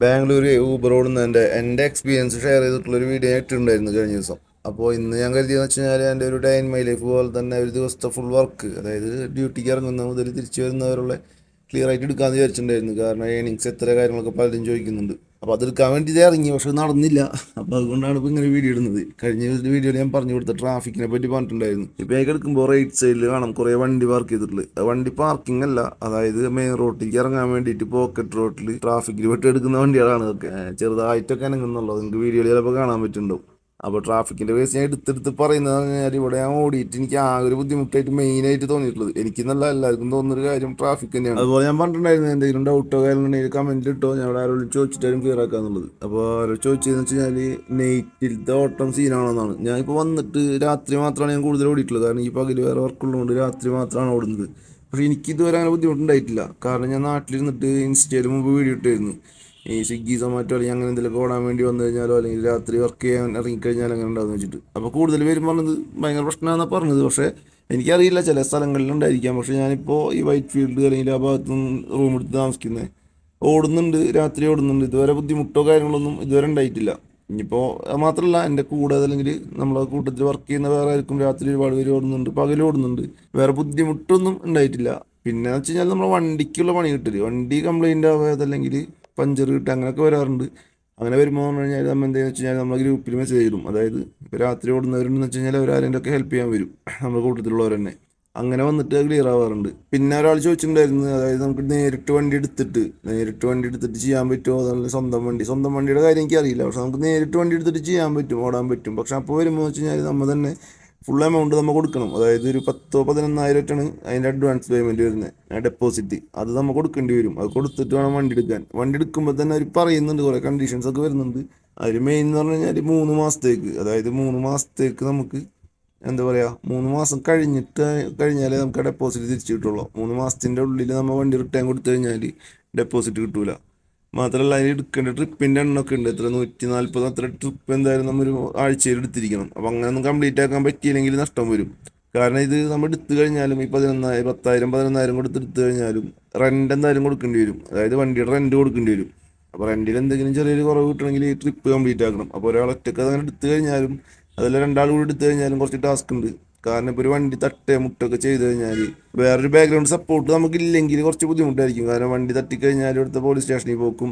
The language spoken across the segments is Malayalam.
ബാംഗ്ലൂർ ഊബർ എൻ്റെ എക്സ്പീരിയൻസ് ഷെയർ ചെയ്തിട്ടുള്ളൊരു വീഡിയോ ഇട്ടിട്ടുണ്ടായിരുന്നു കഴിഞ്ഞ ദിവസം. അപ്പോൾ ഇന്ന് ഞാൻ കരുതിയെന്ന് വെച്ച് കഴിഞ്ഞാൽ എൻ്റെ ഒരു ഡേ ഇൻ മൈ ലൈഫ് പോലെ തന്നെ ഒരു ദിവസത്തെ ഫുൾ വർക്ക്, അതായത് ഡ്യൂട്ടിക്ക് ഇറങ്ങുന്ന മുതൽ തിരിച്ചു വരുന്നവരുള്ള ക്ലിയർ ആയിട്ട് എടുക്കാമെന്ന് വിചാരിച്ചിട്ടുണ്ടായിരുന്നു. കാരണം ഏണിങ്സ് എത്ര കാര്യങ്ങളൊക്കെ പലരും ചോദിക്കുന്നുണ്ട്. അപ്പോൾ അതെടുക്കാൻ വേണ്ടി ഇത് ഇറങ്ങി, പക്ഷെ നടന്നില്ല. അപ്പോൾ അതുകൊണ്ടാണ് ഇപ്പോൾ ഇങ്ങനെ വീഡിയോ ഇടുന്നത്. കഴിഞ്ഞ വീഡിയോയിൽ ഞാൻ പറഞ്ഞു കൊടുത്ത ട്രാഫിക്കിനെ പറ്റി പറഞ്ഞിട്ടുണ്ടായിരുന്നു. ഇപ്പോൾ എനിക്ക് എടുക്കുമ്പോൾ റൈറ്റ് സൈഡിൽ കാണാം കുറേ വണ്ടി പാർക്ക് ചെയ്തിട്ടുള്ളത്. വണ്ടി പാർക്കിംഗ് അല്ല, അതായത് മെയിൻ റോഡിലേക്ക് ഇറങ്ങാൻ വേണ്ടിയിട്ട് പോക്കറ്റ് റോഡിൽ ട്രാഫിക്കിൽ വിട്ട് എടുക്കുന്ന വണ്ടികളാണ് ഇതൊക്കെ. ചെറുതായിട്ടൊക്കെ അനങ്ങുന്നുള്ളൂ, നിങ്ങൾക്ക് വീഡിയോയിൽ ചിലപ്പോൾ കാണാൻ പറ്റുന്നുണ്ടാവും. അപ്പോൾ ട്രാഫിക്കിൻ്റെ കേസ് ഞാൻ എടുത്തെടുത്ത് പറയുന്നത് പറഞ്ഞാൽ ഇവിടെ ഞാൻ ഓടിയിട്ട് എനിക്ക് ആ ഒരു ബുദ്ധിമുട്ടായിട്ട് മെയിനായിട്ട് തോന്നിയിട്ടുള്ളത്, എനിക്ക് നല്ല എല്ലാവർക്കും തോന്നുന്നൊരു കാര്യം ട്രാഫിക് തന്നെയാണ്. അതുപോലെ ഞാൻ പറഞ്ഞിട്ടുണ്ടായിരുന്നു എന്തെങ്കിലും ഡൗട്ടോ കാര്യങ്ങളുണ്ടെങ്കിൽ കമൻറ്റിൽ ഇട്ടോ, ഞാൻ അവിടെ ആരോടും ചോദിച്ചിട്ടാലും ക്ലിയർ ആക്കാന്നുള്ളത്. അപ്പോൾ ആരോ ചോദിച്ചതെന്ന് വെച്ച് കഴിഞ്ഞാൽ നൈറ്റിലത്തെ ഓട്ടം സീനാണെന്നാണ്. ഞാൻ ഇപ്പോൾ വന്നിട്ട് രാത്രി മാത്രമാണ് ഞാൻ കൂടുതൽ ഓടിയിട്ടുള്ളത്. കാരണം ഈ പകൽ വേറെ വർക്കുള്ളതുകൊണ്ട് രാത്രി മാത്രമാണ് ഓടുന്നത്. പക്ഷേ എനിക്കിതുവരെ അങ്ങനെ ബുദ്ധിമുട്ടുണ്ടായിട്ടില്ല. കാരണം ഞാൻ നാട്ടിലിരുന്നിട്ട് ഇൻസ്റ്റയിൽ മുമ്പ് വീഡിയോ ഇട്ടായിരുന്നു. ഈ സ്വിഗ്ഗി സൊമാറ്റോ അല്ലെങ്കിൽ അങ്ങനെ എന്തെങ്കിലും ഓടാൻ വേണ്ടി വന്നു കഴിഞ്ഞാലോ അല്ലെങ്കിൽ രാത്രി വർക്ക് ചെയ്യാൻ ഇറങ്ങിക്കഴിഞ്ഞാൽ അങ്ങനെ ഉണ്ടാകുമെന്ന് വെച്ചിട്ട്. അപ്പോൾ കൂടുതൽ പേരും പറഞ്ഞത് ഭയങ്കര പ്രശ്നമാണെന്നാണ് പറഞ്ഞത്. പക്ഷേ എനിക്കറിയില്ല, ചില സ്ഥലങ്ങളിലുണ്ടായിരിക്കാം. പക്ഷേ ഞാനിപ്പോൾ ഈ വൈറ്റ് ഫീൽഡ് അല്ലെങ്കിൽ ആ ഭാഗത്തുനിന്ന് റൂം എടുത്ത് താമസിക്കുന്നത് ഓടുന്നുണ്ട്, രാത്രി ഓടുന്നുണ്ട്. ഇതുവരെ ബുദ്ധിമുട്ടോ കാര്യങ്ങളൊന്നും ഇതുവരെ ഉണ്ടായിട്ടില്ല. ഇനിയിപ്പോൾ മാത്രമല്ല, എൻ്റെ കൂടെ അല്ലെങ്കിൽ നമ്മളെ കൂട്ടത്തിൽ വർക്ക് ചെയ്യുന്ന വേറെ ആർക്കും രാത്രി ഒരുപാട് പേര് ഓടുന്നുണ്ട്, പകൽ ഓടുന്നുണ്ട്. വേറെ ബുദ്ധിമുട്ടൊന്നും ഉണ്ടായിട്ടില്ല. പിന്നെ വെച്ച് കഴിഞ്ഞാൽ നമ്മൾ വണ്ടിക്കുള്ള പണി കിട്ടില്ല, വണ്ടി കംപ്ലൈൻ്റ് ആവുക അതല്ലെങ്കിൽ പഞ്ചർ കിട്ടുക അങ്ങനെയൊക്കെ വരാറുണ്ട്. അങ്ങനെ വരുമ്പോൾ പറഞ്ഞു കഴിഞ്ഞാൽ നമ്മൾ എന്താണെന്ന് വെച്ച് കഴിഞ്ഞാൽ നമ്മളെ ഗ്രൂപ്പിൽ മെസ്സേജ് ഇടും. അതായത് ഇപ്പോൾ രാത്രി ഓടുന്നവരുണ്ടെന്ന് വെച്ച് കഴിഞ്ഞാൽ അവരാരെങ്കിലുമൊക്കെ ഹെൽപ്പ് ചെയ്യാൻ വരും, നമ്മുടെ കൂട്ടത്തിലുള്ളവർ തന്നെ. അങ്ങനെ വന്നിട്ട് ക്ലിയർ ആവാറുണ്ട്. പിന്നെ ഒരാൾ ചോദിച്ചിട്ടുണ്ടായിരുന്നു, അതായത് നമുക്ക് നേരിട്ട് വണ്ടി എടുത്തിട്ട് ചെയ്യാൻ പറ്റുമോ, അതല്ല സ്വന്തം വണ്ടിയുടെ കാര്യം എനിക്കറിയില്ല. പക്ഷെ നമുക്ക് നേരിട്ട് വണ്ടി എടുത്തിട്ട് ചെയ്യാൻ പറ്റും, ഓടാൻ പറ്റും. പക്ഷെ അപ്പോൾ വരുമ്പോൾ വെച്ച് കഴിഞ്ഞാൽ നമ്മൾ തന്നെ ഫുൾ എമൗണ്ട് നമ്മൾ കൊടുക്കണം. അതായത് ഒരു 10,000-11,000 അതിൻ്റെ അഡ്വാൻസ് പേയ്മെൻറ്റ് വരുന്നത്, ഡെപ്പോസിറ്റ്. അത് നമ്മൾ കൊടുക്കേണ്ടി വരും. അത് കൊടുത്തിട്ട് വേണം വണ്ടി എടുക്കാൻ. വണ്ടി എടുക്കുമ്പോൾ തന്നെ അവർ പറയുന്നുണ്ട്, കുറേ കണ്ടീഷൻസ് ഒക്കെ വരുന്നുണ്ട്. അതിൽ മെയിൻ എന്ന് പറഞ്ഞു കഴിഞ്ഞാൽ 3 മാസത്തേക്ക്, അതായത് 3 മാസത്തേക്ക് നമുക്ക് എന്താ പറയുക, 3 മാസം കഴിഞ്ഞാലേ നമുക്ക് ഡെപ്പോസിറ്റ് തിരിച്ചു കിട്ടുള്ളൂ. 3 മാസത്തിൻ്റെ ഉള്ളിൽ നമ്മൾ വണ്ടി റിട്ടേൺ കൊടുത്തു കഴിഞ്ഞാൽ ഡെപ്പോസിറ്റ് കിട്ടൂല. മാത്രമല്ല അതിന് എടുക്കേണ്ട ട്രിപ്പിൻ്റെ എണ്ണമൊക്കെ ഉണ്ട്. എത്ര 140 അത്ര ട്രിപ്പ് എന്തായാലും നമ്മൾ ഒരു ആഴ്ചയിൽ എടുത്തിരിക്കണം. അപ്പോൾ അങ്ങനെ ഒന്നും കംപ്ലീറ്റ് ആക്കാൻ പറ്റിയില്ലെങ്കിൽ നഷ്ടം വരും. കാരണം ഇത് നമ്മൾ എടുത്തു കഴിഞ്ഞാലും ഈ 10,000 കൊടുത്ത് എടുത്തു കഴിഞ്ഞാലും റെൻ്റ് എന്തായാലും കൊടുക്കേണ്ടി വരും. അതായത് വണ്ടിയുടെ റെൻ്റ് കൊടുക്കേണ്ടി വരും. അപ്പോൾ റെൻറ്റിൽ എന്തെങ്കിലും ചെറിയൊരു കുറവ് കിട്ടണമെങ്കിൽ ഈ ട്രിപ്പ് കംപ്ലീറ്റ് ആക്കണം. അപ്പോൾ ഒരാൾ ഒറ്റയ്ക്ക് അങ്ങനെ എടുത്തു കഴിഞ്ഞാലും അതല്ല രണ്ടാൾ കൂടി എടുത്തു കഴിഞ്ഞാലും കുറച്ച് ടാസ്ക് ഉണ്ട്. കാരണം ഇപ്പോൾ ഒരു വണ്ടി തട്ടേ മുട്ടൊക്കെ ചെയ്ത് കഴിഞ്ഞാൽ വേറൊരു ബാക്ക്ഗ്രൗണ്ട് സപ്പോർട്ട് നമുക്കില്ലെങ്കിൽ കുറച്ച് ബുദ്ധിമുട്ടായിരിക്കും. കാരണം വണ്ടി തട്ടിക്കഴിഞ്ഞാൽ ഇവിടുത്തെ പോലീസ് സ്റ്റേഷനിൽ പോക്കും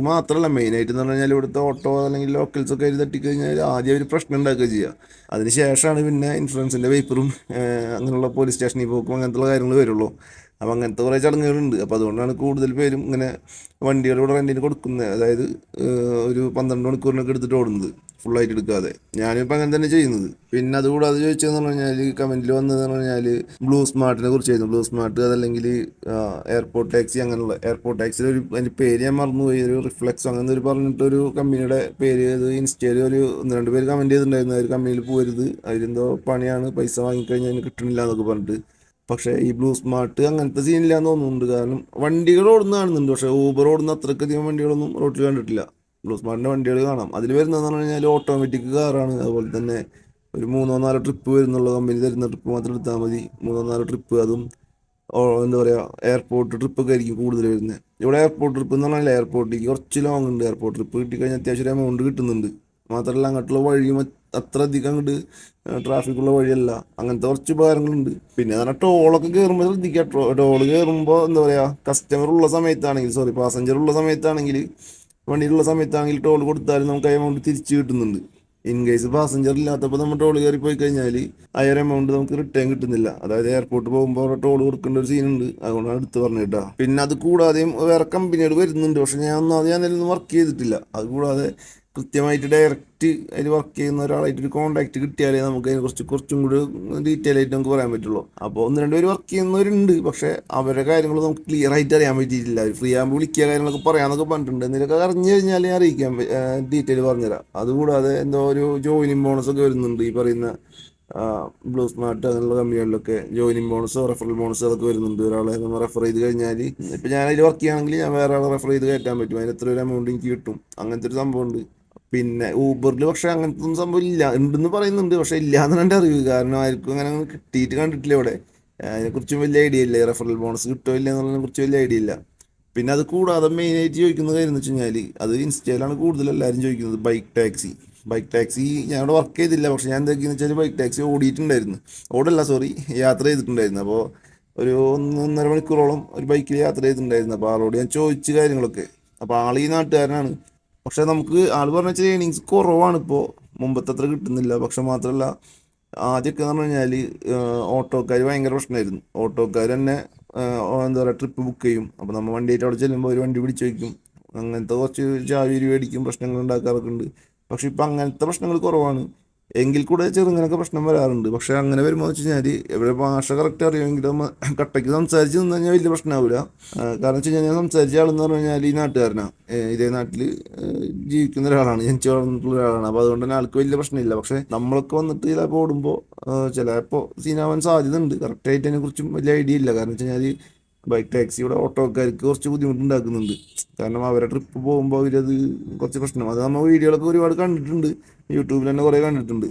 മാത്രമല്ല, മെയിനായിട്ട് എന്ന് പറഞ്ഞു കഴിഞ്ഞാൽ ഇവിടുത്തെ ഓട്ടോ അല്ലെങ്കിൽ ലോക്കൽസ് ഒക്കെ ആയിട്ട് തട്ടിക്കഴിഞ്ഞാൽ ആദ്യം ഒരു പ്രശ്നം ഉണ്ടാക്കുക ചെയ്യുക. അതിന് ശേഷമാണ് പിന്നെ ഇൻഷുറൻസിൻ്റെ പേപ്പറും അങ്ങനെയുള്ള പോലീസ് സ്റ്റേഷനിൽ പോക്കും അങ്ങനത്തെ കാര്യങ്ങൾ വരുള്ളൂ. അപ്പോൾ അങ്ങനത്തെ കുറേ ചടങ്ങുകളുണ്ട്. അപ്പോൾ അതുകൊണ്ടാണ് കൂടുതൽ പേരും ഇങ്ങനെ വണ്ടികളിവിടെ റെൻറ്റിന് കൊടുക്കുന്നത്. അതായത് ഒരു 12 മണിക്കൂറിനൊക്കെ എടുത്തിട്ട് ഓടുന്നത്, ഫുള്ളായിട്ട് എടുക്കാതെ. ഞാനിപ്പോൾ അങ്ങനെ തന്നെ ചെയ്യുന്നത്. പിന്നെ അതുകൂടാതെ ചോദിച്ചതെന്ന് പറഞ്ഞു കഴിഞ്ഞാൽ കമൻറ്റിൽ വന്നതെന്ന് പറഞ്ഞാൽ ബ്ലൂ സ്മാർട്ടിനെ കുറിച്ചായിരുന്നു. ബ്ലൂ സ്മാർട്ട് അതല്ലെങ്കിൽ എയർപോർട്ട് ടാക്സി, അങ്ങനെയുള്ള എയർപോർട്ട് ടാക്സിയുടെ അതിൻ്റെ പേര് ഞാൻ മറന്നുപോയി. ഒരു റിഫ്ലെക്സ് അങ്ങനെ ഒരു പറഞ്ഞിട്ടൊരു കമ്പനിയുടെ പേര്. അത് ഇൻസ്റ്റയിൽ ഒരു 1-2 പേര് കമൻറ്റ് ചെയ്തിട്ടുണ്ടായിരുന്നു, ആ ഒരു കമ്പനിയിൽ പോകരുത്, അതിലെന്തോ പണിയാണ്, പൈസ വാങ്ങിക്കഴിഞ്ഞാൽ അതിന് കിട്ടണില്ല എന്നൊക്കെ പറഞ്ഞിട്ട്. പക്ഷേ ഈ ബ്ലൂ സ്മാർട്ട് അങ്ങനത്തെ സീനില്ല എന്ന് തോന്നുന്നുണ്ട്. കാരണം വണ്ടികൾ ഓടുന്ന കാണുന്നുണ്ട്, പക്ഷേ ഊബർ ഓടുന്ന അത്രക്കധികം വണ്ടികളൊന്നും റോട്ടിൽ കണ്ടിട്ടില്ല. ബ്ലൂ സ്മാർട്ടിൻ്റെ വണ്ടികൾ കാണാം. അതിൽ വരുന്നതെന്ന് പറഞ്ഞു കഴിഞ്ഞാൽ ഓട്ടോമാറ്റിക് കാറാണ്. അതുപോലെ തന്നെ ഒരു 3-4 ട്രിപ്പ് വരുന്നുള്ള, കമ്പനി തരുന്ന ട്രിപ്പ് മാത്രം എടുത്താൽ മതി. 3-4 ട്രിപ്പ്, അതും എന്താ പറയുക, എയർപോർട്ട് ട്രിപ്പൊക്കെ ആയിരിക്കും കൂടുതൽ വരുന്നത്. ഇവിടെ എയർപോർട്ട് ട്രിപ്പ് എന്ന് പറഞ്ഞാൽ എയർപോർട്ടിലേക്ക് കുറച്ച് ലോങ് ഉണ്ട്. എയർപോർട്ട് ട്രിപ്പ് കിട്ടിക്കഴിഞ്ഞാൽ അത്യാവശ്യം ഒരു എമൗണ്ട് കിട്ടുന്നുണ്ട്. മാത്രമല്ല അങ്ങോട്ടുള്ള വഴിയും അത്ര അധികം അങ്ങോട്ട് ട്രാഫിക്കുള്ള വഴിയല്ല. അങ്ങനത്തെ കുറച്ച് ഉപകാരങ്ങളുണ്ട്. പിന്നെ പറഞ്ഞാൽ ടോളൊക്കെ കയറുമ്പോൾ ശ്രദ്ധിക്കുക. ടോള് കയറുമ്പോൾ എന്താ പറയുക, പാസഞ്ചർ ഉള്ള സമയത്താണെങ്കിൽ വണ്ടിയിലുള്ള സമയത്താണെങ്കിൽ ടോൾ കൊടുത്താലും നമുക്ക് ആ എമൗണ്ട് തിരിച്ച് കിട്ടുന്നുണ്ട്. ഇൻ കേസ് പാസഞ്ചർ ഇല്ലാത്തപ്പോൾ നമ്മൾ ടോൾ കയറി പോയി കഴിഞ്ഞാൽ ആ ഒരു എമൗണ്ട് നമുക്ക് റിട്ടേൺ കിട്ടുന്നില്ല. അതായത് എയർപോർട്ട് പോകുമ്പോൾ ടോൾ കൊടുക്കേണ്ട ഒരു സീനുണ്ട്. അതുകൊണ്ടാണ് എടുത്ത് പറഞ്ഞിട്ടാ. പിന്നെ അത് കൂടാതെയും വേറെ കമ്പനികൾ വരുന്നുണ്ട്. പക്ഷെ ഞാൻ അതിലൊന്നും വർക്ക് ചെയ്തിട്ടില്ല. അതുകൂടാതെ കൃത്യമായിട്ട് ഡയറക്റ്റ് അതിൽ വർക്ക് ചെയ്യുന്ന ഒരാളായിട്ട് ഒരു കോൺടാക്ട് കിട്ടിയാലേ നമുക്ക് അതിനെക്കുറിച്ച് കുറച്ചും കൂടി ഡീറ്റെയിൽ ആയിട്ട് നമുക്ക് പറയാൻ പറ്റുള്ളൂ. അപ്പോൾ 1-2 പേര് വർക്ക് ചെയ്യുന്നവരുണ്ട്. പക്ഷേ അവരുടെ കാര്യങ്ങൾ നമുക്ക് ക്ലിയർ ആയിട്ട് അറിയാൻ പറ്റിയിട്ടില്ല. ഫ്രീ ആകുമ്പോൾ വിളിക്കുക, കാര്യങ്ങളൊക്കെ പറയാമെന്നൊക്കെ പറഞ്ഞിട്ടുണ്ട്. എന്തെങ്കിലുമൊക്കെ അറിഞ്ഞു കഴിഞ്ഞാൽ ഞാൻ അറിയിക്കാം, ഡീറ്റെയിൽ പറഞ്ഞുതരാം. അതുകൂടാതെ എന്തോ ഒരു ജോയിനിങ് ബോണസ് ഒക്കെ വരുന്നുണ്ട്. ഈ പറയുന്ന ബ്ലൂ സ്മാർട്ട് അങ്ങനെയുള്ള കമ്പനികളിലൊക്കെ ജോയിനിങ് ബോണസോ റെഫറൽ ബോണസോ അതൊക്കെ വരുന്നുണ്ട്. ഒരാളെ നമ്മൾ റെഫർ ചെയ്ത് കഴിഞ്ഞാൽ, ഇപ്പം ഞാൻ അതിൽ വർക്ക് ചെയ്യുകയാണെങ്കിൽ ഞാൻ വേറെ ആളെ റെഫർ ചെയ്ത് കയറ്റാൻ പറ്റും. അതിന് എത്ര ഒരു എമൗണ്ട് എനിക്ക് കിട്ടും. അങ്ങനത്തെ ഒരു സംഭവമുണ്ട്. പിന്നെ ഊബറിൽ പക്ഷെ അങ്ങനത്തെ ഒന്നും സംഭവം ഇല്ല, ഉണ്ടെന്ന് പറയുന്നുണ്ട്. പക്ഷെ ഇല്ലാന്ന് എൻ്റെ അറിവ്. കാരണം ആർക്കും അങ്ങനെ കിട്ടിയിട്ട് കണ്ടിട്ടില്ല ഇവിടെ. അതിനെക്കുറിച്ചും വലിയ ഐഡിയ ഇല്ല. റെഫറൽ ബോണസ് കിട്ടുമോ ഇല്ല എന്നുള്ളതിനെ കുറിച്ച് വലിയ ഐഡിയ ഇല്ല. പിന്നെ അത് കൂടാതെ മെയിനായിട്ട് ചോദിക്കുന്ന കാര്യം എന്ന് വെച്ച് കഴിഞ്ഞാൽ അത് ഇൻസ്റ്റയിലാണ് കൂടുതൽ എല്ലാവരും ചോദിക്കുന്നത് ബൈക്ക് ടാക്സി ഞാൻ അവിടെ വർക്ക് ചെയ്തില്ല, പക്ഷെ ഞാൻ എന്താക്കിയെന്ന് വെച്ചാൽ ബൈക്ക് ടാക്സി ഓടിയിട്ടുണ്ടായിരുന്നു. ഓടല്ല സോറി, യാത്ര ചെയ്തിട്ടുണ്ടായിരുന്നു. അപ്പോൾ ഒരു 1.5 മണിക്കൂറോളം ഒരു ബൈക്കിൽ യാത്ര ചെയ്തിട്ടുണ്ടായിരുന്നു. അപ്പോൾ ആളോട് ഞാൻ ചോദിച്ച കാര്യങ്ങളൊക്കെ. അപ്പോൾ ആൾ ഈ നാട്ടുകാരനാണ്. പക്ഷെ നമുക്ക് ആൾ പറഞ്ഞ വെച്ചാൽ ഏണിങ്സ് കുറവാണ് ഇപ്പോൾ, മുമ്പത്തെ അത്ര കിട്ടുന്നില്ല. പക്ഷെ മാത്രമല്ല, ആദ്യമൊക്കെ എന്ന് പറഞ്ഞു കഴിഞ്ഞാൽ ഓട്ടോക്കാർ ഭയങ്കര പ്രശ്നമായിരുന്നു. ഓട്ടോക്കാർ തന്നെ എന്താ പറയുക, ട്രിപ്പ് ബുക്ക് ചെയ്യും. അപ്പോൾ നമ്മൾ വണ്ടിയായിട്ട് അവിടെ ചെല്ലുമ്പോൾ ഒരു വണ്ടി പിടിച്ച് വയ്ക്കും. അങ്ങനത്തെ കുറച്ച് ജാവീര് മേടിക്കും, പ്രശ്നങ്ങൾ ഉണ്ടാക്കാറൊക്കെ ഉണ്ട്. പക്ഷെ ഇപ്പം അങ്ങനത്തെ പ്രശ്നങ്ങൾ കുറവാണ്. എങ്കിൽ കൂടെ ചെറുങ്ങനൊക്കെ പ്രശ്നം വരാറുണ്ട്. പക്ഷെ അങ്ങനെ വരുമ്പോൾ വെച്ച് കഴിഞ്ഞാൽ എവിടെ ഭാഷ കറക്റ്റ് അറിയുമെങ്കിലും കട്ടയ്ക്ക് സംസാരിച്ച് നിന്ന് കഴിഞ്ഞാൽ വലിയ പ്രശ്നമാവില്ല. കാരണം വെച്ച് കഴിഞ്ഞാൽ ഞാൻ സംസാരിച്ച ആളെന്ന് പറഞ്ഞു കഴിഞ്ഞാൽ ഈ നാട്ടുകാരനാണ്, ഇതേ നാട്ടിൽ ജീവിക്കുന്ന ഒരാളാണ്, ജനിച്ചു വളർന്നിട്ടുള്ള ഒരാളാണ്. അപ്പോൾ അതുകൊണ്ട് തന്നെ ആൾക്ക് വലിയ പ്രശ്നമില്ല. പക്ഷെ നമ്മളൊക്കെ വന്നിട്ട് ചിലപ്പോൾ ഓടുമ്പോൾ ചിലപ്പോൾ സീനാവാൻ സാധ്യത ഉണ്ട്. കറക്റ്റായിട്ട് അതിനെക്കുറിച്ചും വലിയ ഐഡിയ ഇല്ല. കാരണം വെച്ച് കഴിഞ്ഞാൽ ബൈക്ക് ടാക്സിയുടെ ഓട്ടോക്കാർക്ക് കുറച്ച് ബുദ്ധിമുട്ടുണ്ടാക്കുന്നുണ്ട്. കാരണം അവരെ ട്രിപ്പ് പോകുമ്പോൾ അവരത് കുറച്ച് പ്രശ്നം, അത് നമ്മൾ വീഡിയോകളൊക്കെ ഒരുപാട് കണ്ടിട്ടുണ്ട്, യൂട്യൂബിൽ തന്നെ കുറേ കണ്ടിട്ടുണ്ട്.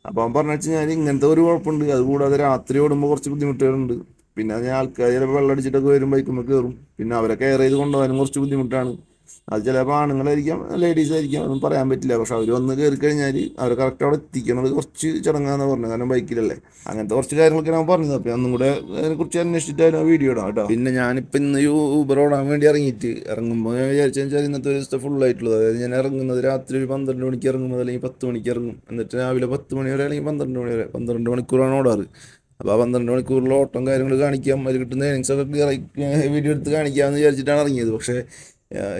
അപ്പോൾ അവൻ പറഞ്ഞു വെച്ച് കഴിഞ്ഞാൽ ഇങ്ങനത്തെ ഒരു കുഴപ്പമുണ്ട്. അതുകൂടാതെ രാത്രി ഓടുമ്പോൾ കുറച്ച് ബുദ്ധിമുട്ടുകളുണ്ട്. പിന്നെ ഞാൻ ആൾക്കാർ ചിലപ്പോൾ വെള്ളമടിച്ചിട്ടൊക്കെ വരും, ബൈക്കുമ്പോൾ കയറും. പിന്നെ അവരെ കെയർ ചെയ്ത് കൊണ്ടുപോകാനും കുറച്ച് ബുദ്ധിമുട്ടാണ്. അത് ചിലപ്പോൾ ആണുങ്ങളായിരിക്കാം ലേഡീസ് ആയിരിക്കാം, അതൊന്നും പറയാൻ പറ്റില്ല. പക്ഷെ അവർ വന്ന് കയറി കഴിഞ്ഞാൽ അവരെ കറക്റ്റ് അവിടെ എത്തിക്കണത് കുറച്ച് ചടങ്ങാന്ന് പറഞ്ഞത്, കാരണം ബൈക്കിലല്ലേ. അങ്ങനത്തെ കുറച്ച് കാര്യങ്ങളൊക്കെ ഞാൻ പറഞ്ഞത്. അപ്പോൾ ഒന്നും കൂടെ അതിനെക്കുറിച്ച് അന്വേഷിച്ചിട്ടായിരുന്നു ആ വീഡിയോ ഇടാം കേട്ടോ. പിന്നെ ഞാനിപ്പോൾ ഇന്ന് ഊബർ ഓടാൻ വേണ്ടി ഇറങ്ങുമ്പോൾ ഞാൻ വിചാരിച്ചെന്ന് വെച്ചാൽ ഇന്നത്തെ ഒരു ദിവസത്തെ ഫുൾ ആയിട്ടുള്ളത്. അതായത് ഞാൻ ഇറങ്ങുന്നത് രാത്രി ഒരു 12 മണിക്ക് ഇറങ്ങുമ്പോൾ അല്ലെങ്കിൽ 10 മണിക്ക് ഇറങ്ങും. എന്നിട്ട് രാവിലെ 10 മണി വരെ അല്ലെങ്കിൽ 12 മണി വരെ 12 മണിക്കൂറാണ് ഓടാറ്. അപ്പോൾ ആ 12 മണിക്കൂറിൽ ഓട്ടം കാര്യങ്ങൾ കാണിക്കാം, അതിൽ കിട്ടുന്ന ഏണിങ്സൊക്കെ വീഡിയോ എടുത്ത് കാണിക്കാമെന്ന് വിചാരിച്ചിട്ടാണ് ഇറങ്ങിയത്. പക്ഷേ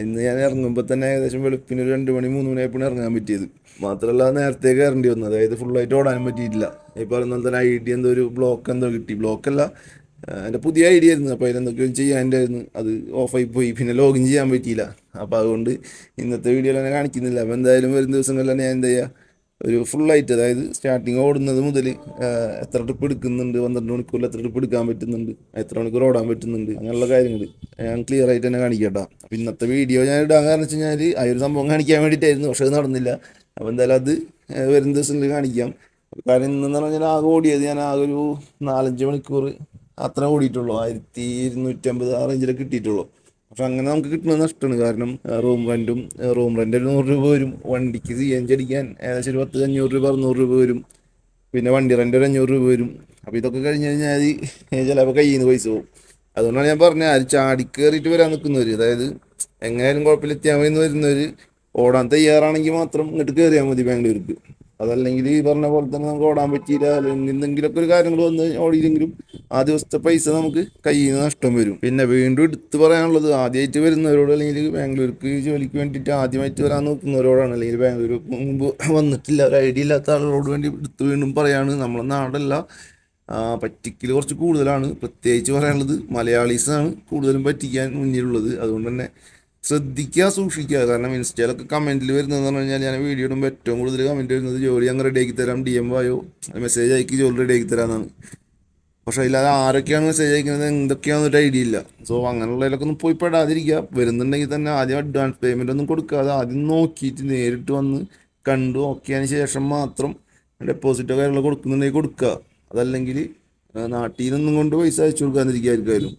ഇന്ന് ഞാൻ ഇറങ്ങുമ്പോൾ തന്നെ ഏകദേശം വെളുപ്പിന് ഒരു 2 മണി 3 മണിയായപ്പോഴാണ് ഇറങ്ങാൻ പറ്റിയത്. മാത്രമല്ല നേരത്തെ കയറേണ്ടി വന്നു, അതായത് ഫുള്ളായിട്ട് ഓടാനും പറ്റിയിട്ടില്ല. ഈ പറയുന്ന പോലെ തന്നെ ID എന്തോ ഒരു ബ്ലോക്ക് എന്തോ കിട്ടി, ബ്ലോക്കല്ല, എൻ്റെ പുതിയ ID ആയിരുന്നു. അപ്പോൾ അതിലെന്തൊക്കെയോ ചെയ്യാനായിരുന്നു, അത് ഓഫായി പോയി. പിന്നെ ലോഗിൻ ചെയ്യാൻ പറ്റിയില്ല. അപ്പോൾ അതുകൊണ്ട് ഇന്നത്തെ വീഡിയോയിൽ തന്നെ കാണിക്കുന്നില്ല. അപ്പോൾ എന്തായാലും വരും ദിവസങ്ങളിൽ തന്നെ ഞാൻ എന്താ ചെയ്യുക, ഒരു ഫുള്ളായിട്ട്, അതായത് സ്റ്റാർട്ടിങ് ഓടുന്നത് മുതൽ എത്ര ട്രിപ്പ് എടുക്കുന്നുണ്ട്, 12 മണിക്കൂറിൽ എത്ര ട്രിപ്പ് എടുക്കാൻ പറ്റുന്നുണ്ട്, എത്ര മണിക്കൂർ ഓടാൻ പറ്റുന്നുണ്ട്, അങ്ങനെയുള്ള കാര്യങ്ങൾ ഞാൻ ക്ലിയർ ആയിട്ട് തന്നെ കാണിക്കട്ടോ. അപ്പോൾ ഇന്നത്തെ വീഡിയോ ഞാൻ ഇടാൻ കാരണം വെച്ച് കഴിഞ്ഞാൽ ആ ഒരു സംഭവം കാണിക്കാൻ വേണ്ടിയിട്ടായിരുന്നു. പക്ഷേ അത് നടന്നില്ല. അപ്പോൾ എന്തായാലും അത് വരും ദിവസങ്ങളിൽ കാണിക്കാം. കാരണം ഇന്നെന്ന് പറഞ്ഞാൽ ആകെ ഓടിയത് ഞാൻ ആകെ ഒരു 4-5 മണിക്കൂർ അത്ര ഓടിയിട്ടുള്ളൂ. 1250 ആ റേഞ്ചിലൊക്കെ കിട്ടിയിട്ടുള്ളൂ. പക്ഷെ അങ്ങനെ നമുക്ക് കിട്ടുന്നത് നഷ്ടമാണ്. കാരണം റൂം റെൻ്റ് ഒരു 100 രൂപ വരും, വണ്ടിക്ക് CNG അടിക്കാൻ ഏകദേശം ഒരു 500 രൂപ 600 രൂപ വരും, പിന്നെ വണ്ടി റെൻ്റ് ഒരു 500 രൂപ വരും. അപ്പോൾ ഇതൊക്കെ കഴിഞ്ഞ് കഴിഞ്ഞാൽ ചിലപ്പോൾ കയ്യിൽ നിന്ന് പൈസ പോകും. അതുകൊണ്ടാണ് ഞാൻ പറഞ്ഞത്, ആര് ചാടിക്കേറിയിട്ട് വരാൻ നിൽക്കുന്നവർ, അതായത് എങ്ങനെയാലും കുഴപ്പമില്ല എത്തിയാൽ മതി എന്ന് വരുന്നവർ ഓടാൻ തയ്യാറാണെങ്കിൽ മാത്രം ഇങ്ങോട്ട് കയറിയാൽ മതി ബാംഗ്ലൂർക്ക്. അതല്ലെങ്കിൽ ഈ പറഞ്ഞ പോലെ തന്നെ നമുക്ക് ഓടാൻ പറ്റിയില്ല, അല്ലെങ്കിൽ എന്തെങ്കിലുമൊക്കെ ഒരു കാര്യങ്ങൾ വന്ന് ഓടിയില്ലെങ്കിലും ആ ദിവസത്തെ പൈസ നമുക്ക് കയ്യിൽ നിന്ന് നഷ്ടം വരും. പിന്നെ വീണ്ടും എടുത്ത് പറയാനുള്ളത്, ആദ്യമായിട്ട് വരുന്നവരോട് അല്ലെങ്കിൽ ബാംഗ്ലൂർക്ക് ജോലിക്ക് വേണ്ടിയിട്ട് ആദ്യമായിട്ട് വരാൻ നോക്കുന്നവരോടാണ്, അല്ലെങ്കിൽ ബാംഗ്ലൂർ മുമ്പ് വന്നിട്ടില്ല, ഒരു ഐഡിയ ഇല്ലാത്ത ആളുകളോട് വേണ്ടി എടുത്ത് വീണ്ടും പറയാണ്, നമ്മളെ നാടല്ല, പറ്റിക്കൽ കുറച്ച് കൂടുതലാണ്. പ്രത്യേകിച്ച് പറയാനുള്ളത് മലയാളീസാണ് കൂടുതലും പറ്റിക്കാൻ മുന്നിലുള്ളത്. അതുകൊണ്ട് തന്നെ ശ്രദ്ധിക്കുക, സൂക്ഷിക്കുക. കാരണം ഇൻസ്റ്റയിലൊക്കെ കമൻറ്റിൽ വരുന്നതെന്ന് പറഞ്ഞു കഴിഞ്ഞാൽ, ഞാൻ വീഡിയോ ഇടുമ്പോൾ ഏറ്റവും കൂടുതൽ കമൻറ്റ് വരുന്നത് ജോലി അങ്ങ് റെഡിയാക്കി തരാം, DM വായോ, മെസ്സേജ് അയക്കി ജോലി റെഡിയാക്കി തരാമെന്നാണ്. പക്ഷേ അതില്ലാതെ ആരൊക്കെയാണ് മെസ്സേജ് അയക്കുന്നത് എന്തൊക്കെയാണെന്നൊരു ഐഡിയ ഇല്ല. സോ അങ്ങനെയുള്ളതിലൊക്കെ ഒന്നും പോയി പെടാതിരിക്കുക. വരുന്നുണ്ടെങ്കിൽ തന്നെ ആദ്യം അഡ്വാൻസ് പേയ്മെൻ്റ് ഒന്നും കൊടുക്കാതെ ആദ്യം നോക്കിയിട്ട് നേരിട്ട് വന്ന് കണ്ടു നോക്കിയതിന് ശേഷം മാത്രം ഡെപ്പോസിറ്റോ കാര്യങ്ങളൊക്കെ കൊടുക്കുന്നുണ്ടെങ്കിൽ കൊടുക്കുക. അതല്ലെങ്കിൽ നാട്ടിൽ നിന്നും കൊണ്ട് പൈസ അയച്ചു കൊടുക്കാതിരിക്കായിരിക്കും.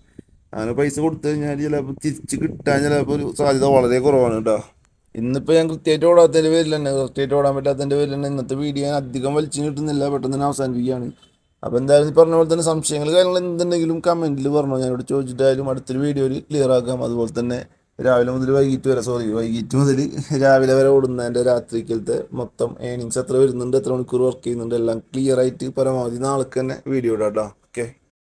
അങ്ങനെ പൈസ കൊടുത്തു കഴിഞ്ഞാൽ ചിലപ്പോൾ തിരിച്ച് കിട്ടാൻ ചിലപ്പോൾ ഒരു സാധ്യത വളരെ കുറവാണ് കേട്ടോ. ഇന്നിപ്പോൾ ഞാൻ കൃത്യമായിട്ട് ഓടാത്തതിൻ്റെ പേരിൽ തന്നെ, കൃത്യമായിട്ട് ഓടാൻ പറ്റാത്തതിൻ്റെ പേരിൽ തന്നെ ഇന്നത്തെ വീഡിയോ ഞാൻ അധികം വലിച്ചു കിട്ടുന്നില്ല, പെട്ടെന്ന് തന്നെ അവസാനിപ്പിക്കുകയാണ്. അപ്പോൾ എന്തായാലും ഈ പറഞ്ഞ പോലെ തന്നെ സംശയങ്ങൾ കാര്യങ്ങൾ എന്തുണ്ടെങ്കിലും കമൻറ്റിൽ പറഞ്ഞോ, ഞാനിവിടെ ചോദിച്ചിട്ടായാലും അടുത്തൊരു വീഡിയോയിൽ ക്ലിയർ ആക്കാം. അതുപോലെ തന്നെ രാവിലെ മുതൽ വൈകിട്ട് മുതൽ രാവിലെ വരെ ഓടുന്നതിൻ്റെ രാത്രിക്കലത്തെ മൊത്തം ഏണിങ്സ് എത്ര വരുന്നുണ്ട്, എത്ര മണിക്കൂർ വർക്ക് ചെയ്യുന്നുണ്ട്, എല്ലാം ക്ലിയർ ആയിട്ട് പരമാവധി നാളേക്ക് തന്നെ വീഡിയോ ഇടാം കേട്ടോ.